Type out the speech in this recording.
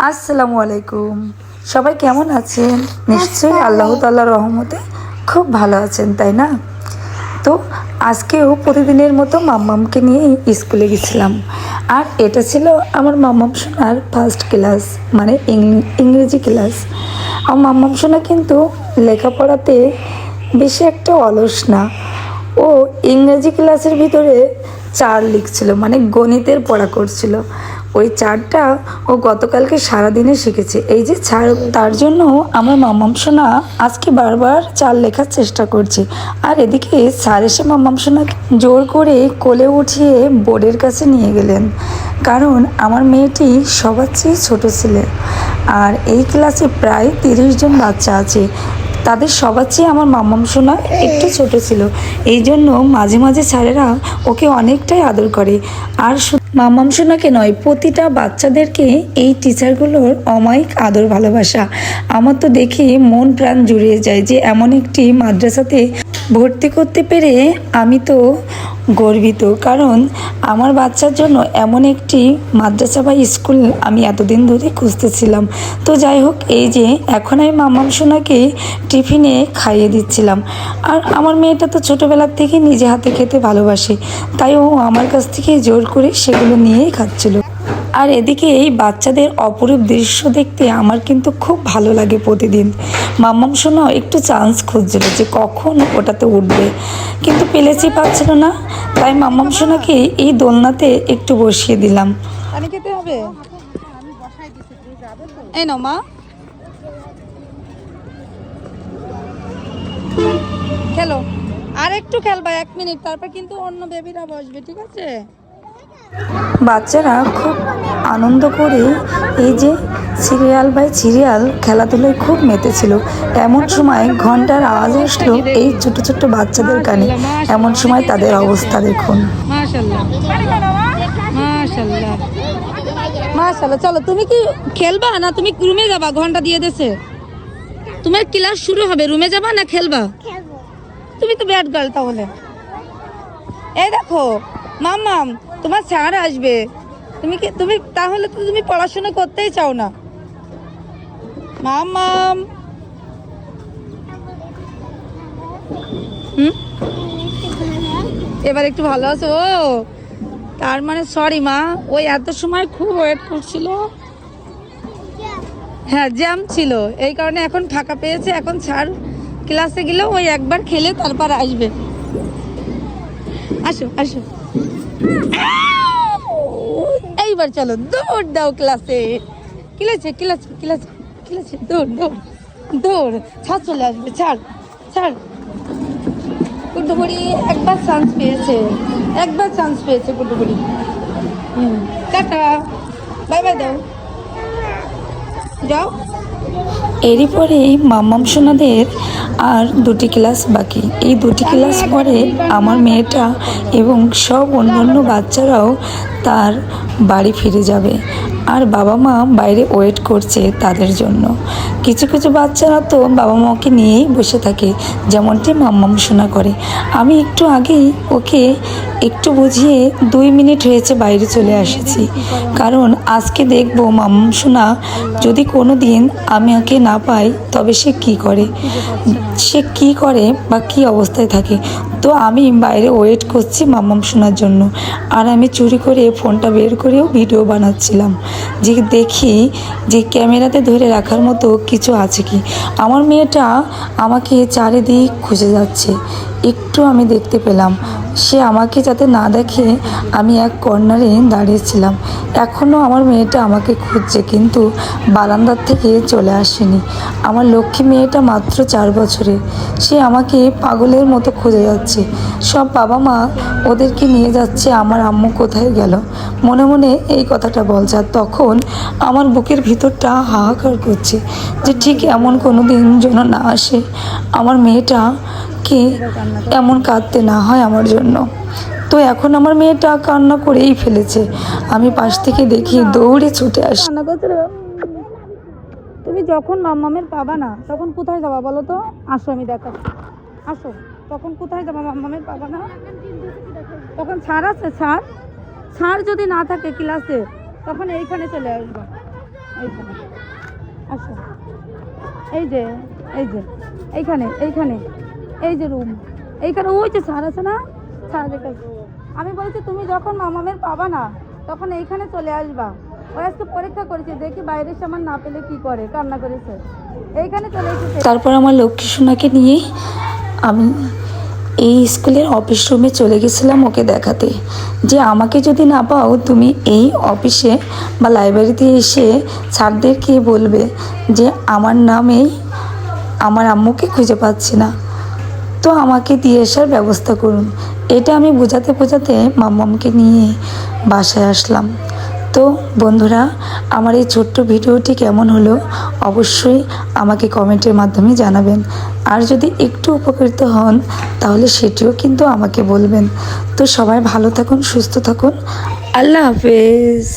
আসসালামু আলাইকুম। সবাই কেমন আছেন? নিশ্চয়ই আল্লাহ তাআলার রহমতে খুব ভালো আছেন, তাই না? তো আজকেও প্রতিদিনের মতো মাম্মামকে নিয়ে স্কুলে গেছিলাম। আর এটা ছিল আমার মাম্মাম সোনার ফার্স্ট ক্লাস, মানে ইংরেজি ক্লাস। আমার মাম্মাম সোনা কিন্তু লেখাপড়াতে বেশি একটা অলস না। ও ইংরেজি ক্লাসের ভিতরে 4 লিখছিল, মানে গণিতের পড়া করছিল। ওই 4টা ও গতকালকে সারাদিনে শিখেছে। এই যে তার জন্য আমার মাম্মাম সোনা আজকে বারবার 4 লেখার চেষ্টা করছে। আর এদিকে স্যার এসে মাম্মাম সোনাকে জোর করে কোলে উঠিয়ে বোর্ডের কাছে নিয়ে গেলেন, কারণ আমার মেয়েটি সবার চেয়ে ছোটো ছেলে। আর এই ক্লাসে প্রায় 30 জন বাচ্চা আছে। তাদের সবার চেয়ে আমার মাম্মাম সোনা একটু ছোট ছিল, এই জন্য মাঝে মাঝে স্যারেরা ওকে অনেকটাই আদর করে। আর মাম্মাম সোনাকে নয়, প্রতিটা বাচ্চাদেরকে এই টিচারগুলোর অমায়িক আদর ভালোবাসা। আমার তো দেখে মন প্রাণ জুড়িয়ে যায় যে এমন একটি মাদ্রাসাতে ভর্তি করতে পেরে আমি তো গর্বিত, কারণ আমার বাচ্চার জন্য এমন একটি মাদ্রাসা বা স্কুল আমি এতদিন ধরে খুঁজতেছিলাম। তো যাই হোক, এই যে এখন আমি মাম্মাম সোনাকে টিফিনে খাইয়ে দিচ্ছিলাম। আর আমার মেয়েটা তো ছোটোবেলার থেকে নিজে হাতে খেতে ভালোবাসে, তাই ও আমার কাছ থেকে জোর করে সেগুলো নিয়েই খাচ্ছিল। আর এদিকে এই বাচ্চাদের অপরূপ দৃশ্য দেখতে আমার কিন্তু খুব ভালো লাগে প্রতিদিন। মাম্মাম সোনা একটু চান্স খুঁজছিল যে কখন ওটাতে উঠবে, কিন্তু পেলেছি পাচ্ছিল না। তাই মাম্মাম সোনাকে এই দোলনাতে একটু বসিয়ে দিলাম। পানি খেতে হবে, এই নাও মা, খেলো। আর একটু খেলবা 1 মিনিট, তারপর কিন্তু অন্য বেবিরা বসবে, ঠিক আছে? বাচ্চারা খুব আনন্দ করে এই যে সিরিয়াল বাই সিরিয়াল খেলাধুলায় খুব মেতেছিল। এমন সময় ঘন্টার আওয়াজ আসলো এই ছোট ছোট বাচ্চাদের কানে। এমন সময় তাদের অবস্থা দেখুন। মাশাআল্লাহ মাশাআল্লাহ মাশাআল্লাহ। চলো, তুমি কি খেলবা না তুমি রুমে যাবা? ঘন্টা দিয়ে দেছে, তোমার ক্লাস শুরু হবে, রুমে যাবা না খেলবা? তুমি তো ব্যাড গার্ল তাহলে। এই দেখো মাম্মাম, তোমার স্যার আসবে, তুমি তাহলে তো তুমি পড়াশোনা করতেই চাও না। মাম্মাম এবার একটু ভালো আছে ও? তার মানে সরি মা, ওই এত সময় খুব ওয়েট করছিল। হ্যাঁ, জ্যাম ছিল, এই কারণে এখন ফাঁকা পেয়েছে। এখন স্যার ক্লাসে গেলেও ওই একবার খেলে তারপর আসবে। আসো আসো, এইবার চলো দৌড় দাও ক্লাসে। ক্লাসে ক্লাসে ক্লাসে ক্লাসে দৌড় দৌড় দৌড়। ছাড় চলে আসবে, ছাড় ছাড়। কুটুকুড়ি একবার চান্স পেয়েছে, একবার চান্স পেয়েছে কুটুকুড়ি। টাটা, বাই বাই দাও, যাও। এরই পরে মাম্মাম সোনাদের আর 2টি ক্লাস বাকি। এই 2টি ক্লাস পরে আমার মেয়েটা এবং সব অন্যান্য বাচ্চারাও তার বাড়ি ফিরে যাবে। আর বাবা মা বাইরে ওয়েট করছে তাদের জন্য। কিছু কিছু বাচ্চারা তো বাবা মাকে নিয়েই বসে থাকে, যেমনটি মাম্মাম সোনা করে। আমি একটু আগেই ওকে একটু বুঝিয়ে 2 মিনিট হয়েছে বাইরে চলে এসেছি, কারণ আজকে দেখবো মাম্মাম সোনা যদি কোনো দিন আমি ওকে না পাই তবে সে কি করে বা কী অবস্থায় থাকে। তো আমি বাইরে ওয়েট করছি মাম্মাম সোনার জন্য। আর আমি চুরি করে ফোনটা বের করেও ভিডিও বানাচ্ছিলাম যে দেখি যে ক্যামেরাতে ধরে রাখার মতো কিছু আছে কি। আমার মেয়েটা আমাকে চারিদিক খুঁজে যাচ্ছে, একটু আমি দেখতে পেলাম। সে আমাকে যাতে না দেখে আমি এক কর্নারে দাঁড়িয়েছিলাম। এখনও আমার মেয়েটা আমাকে খুঁজছে, কিন্তু বারান্দার থেকে চলে আসেনি। আমার লক্ষ্মী মেয়েটা মাত্র 4 বছরের, সে আমাকে পাগলের মতো খুঁজে যাচ্ছে। সব বাবা মা ওদেরকে নিয়ে যাচ্ছে, আমার আম্মু কোথায় গেল, মনে মনে এই কথাটা বলছে। আর তখন আমার বুকের ভিতরটা হাহাকার করছে যে ঠিক এমন কোনো দিন যেন না আসে, আমার মেয়েটাকে এমন কাঁদতে না হয় আমার জন্য। তো এখন আমার মেয়েটা কান্না করেই ফেলেছে। আমি পাশ থেকে দেখি দৌড়ে ছুটে আসি। তুমি যখন মাম্মামের পাবা না তখন কোথায় যাবা বলো তো? আসো আমি দেখাচ্ছি, আসো। তখন কোথায় যাবা? মাম্মামের পাবা না তখন ছাড় আছে, ছাড় যদি না থাকে ক্লাসে তখন এইখানে চলে আসবা। এইখানে আসো, এই যে এই যে এইখানে এইখানে এই যে রুম, এইখানে ওই যে স্যার আছে না, স্যার দেখে আমি বলেছি তুমি যখন মামামের পাবা না তখন এইখানে চলে আসবা। ওই আজকে পরীক্ষা করেছে, দেখি বাইরের সামান না পেলে কি করে, কান্না করেছে, এইখানে চলে এসেছে। তারপর আমার লক্ষ্মী সোনাকে নিয়ে আমি এই স্কুলের অফিস রুমে চলে গেছিলাম ওকে দেখাতে, যে আমাকে যদি না পাও তুমি এই অফিসে বা লাইব্রেরিতে এসে স্যারদেরকে বলবে যে আমার নামেই আমার আম্মুকে খুঁজে পাচ্ছি না, তো আমাকে দিয়ে আসার ব্যবস্থা করুন। এটা আমি বোঝাতে বোঝাতে মাম্মামকে নিয়ে বাসায় আসলাম। তো বন্ধুরা, আমার এই ছোট্ট ভিডিওটি কেমন হলো অবশ্যই আমাকে কমেন্টের মাধ্যমে জানাবেন। আর যদি একটু উপকৃত হন তাহলে সেটিও কিন্তু আমাকে বলবেন। তো সবাই ভালো থাকুন, সুস্থ থাকুন, আল্লাহ হাফেজ।